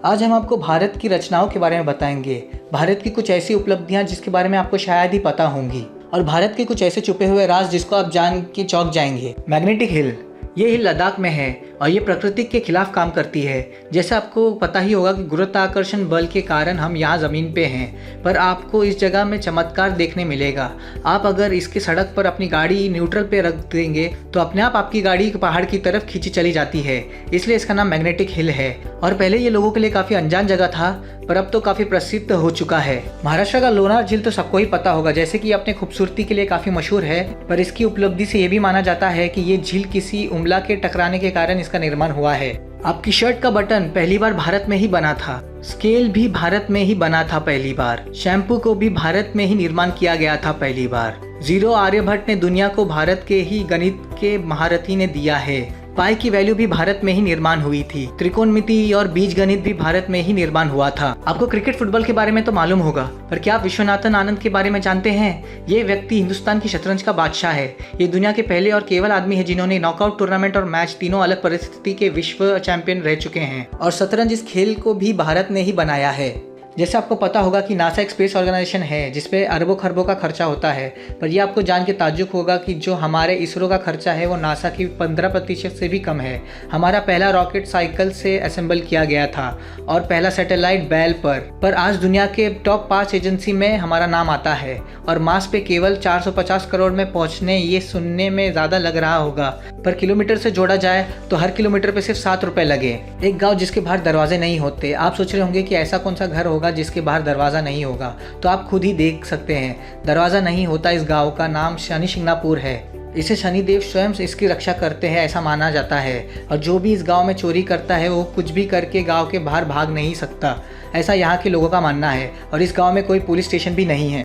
आज हम आपको भारत की रचनाओं के बारे में बताएंगे। भारत की कुछ ऐसी उपलब्धियां जिसके बारे में आपको शायद ही पता होंगी, और भारत के कुछ ऐसे छुपे हुए राज जिसको आप जान के चौंक जाएंगे। मैग्नेटिक हिल, ये हिल लद्दाख में है और ये प्रकृति के खिलाफ काम करती है। जैसे आपको पता ही होगा कि गुरुत्वाकर्षण बल के कारण हम यहाँ ज़मीन पे हैं, पर आपको इस जगह में चमत्कार देखने मिलेगा। आप अगर इसके सड़क पर अपनी गाड़ी न्यूट्रल पे रख देंगे तो अपने आप आपकी गाड़ी पहाड़ की तरफ खींची चली जाती है, इसलिए इसका नाम मैग्नेटिक हिल है। और पहले ये लोगों के लिए काफ़ी अनजान जगह था, पर अब तो काफ़ी प्रसिद्ध हो चुका है। महाराष्ट्र का लोनार झील तो सबको ही पता होगा, जैसे कि अपने खूबसूरती के लिए काफ़ी मशहूर है, पर इसकी उपलब्धि से ये भी माना जाता है कि ये झील किसी उम्ला के टकराने के कारण इसका निर्माण हुआ है। आपकी शर्ट का बटन पहली बार भारत में ही बना था, स्केल भी भारत में ही बना था पहली बार, शैम्पू को भी भारत में ही निर्माण किया गया था पहली बार। जीरो आर्यभट्ट ने दुनिया को भारत के ही गणित के महारथी ने दिया है। पाई की वैल्यू भी भारत में ही निर्माण हुई थी। त्रिकोणमिति और बीजगणित भी भारत में ही निर्माण हुआ था। आपको क्रिकेट फुटबॉल के बारे में तो मालूम होगा, पर क्या आप विश्वनाथन आनंद के बारे में जानते हैं? ये व्यक्ति हिंदुस्तान की शतरंज का बादशाह है। ये दुनिया के पहले और केवल आदमी है जिन्होंने नॉकआउट टूर्नामेंट और मैच तीनों अलग परिस्थिति के विश्व चैंपियन रह चुके हैं। और शतरंज इस खेल को भी भारत ने ही बनाया है। जैसे आपको पता होगा कि नासा एक स्पेस ऑर्गेनाइजेशन है जिसपे अरबों खरबों का खर्चा होता है, पर यह आपको जान के ताज्जुब होगा कि जो हमारे इसरो का खर्चा है वो नासा की 15% से भी कम है। हमारा पहला रॉकेट साइकिल से असेंबल किया गया था और पहला सैटेलाइट बैल पर आज दुनिया के टॉप 5 एजेंसी में हमारा नाम आता है। और मार्स पे केवल 450 करोड़ में पहुँचने, ये सुनने में ज़्यादा लग रहा होगा, पर किलोमीटर से जोड़ा जाए तो हर किलोमीटर पे सिर्फ 7 रुपये लगे। एक गाँव जिसके बाहर दरवाजे नहीं होते। आप सोच रहे होंगे कि ऐसा कौन सा घर होगा जिसके बाहर दरवाज़ा नहीं होगा, तो आप खुद ही देख सकते हैं। दरवाज़ा नहीं होता। इस गांव का नाम शनि शिंगणापुर है। इसे शनिदेव स्वयं इसकी रक्षा करते हैं ऐसा माना जाता है। और जो भी इस गांव में चोरी करता है वो कुछ भी करके गांव के बाहर भाग नहीं सकता, ऐसा यहाँ के लोगों का मानना है। और इस गांव में कोई पुलिस स्टेशन भी नहीं है।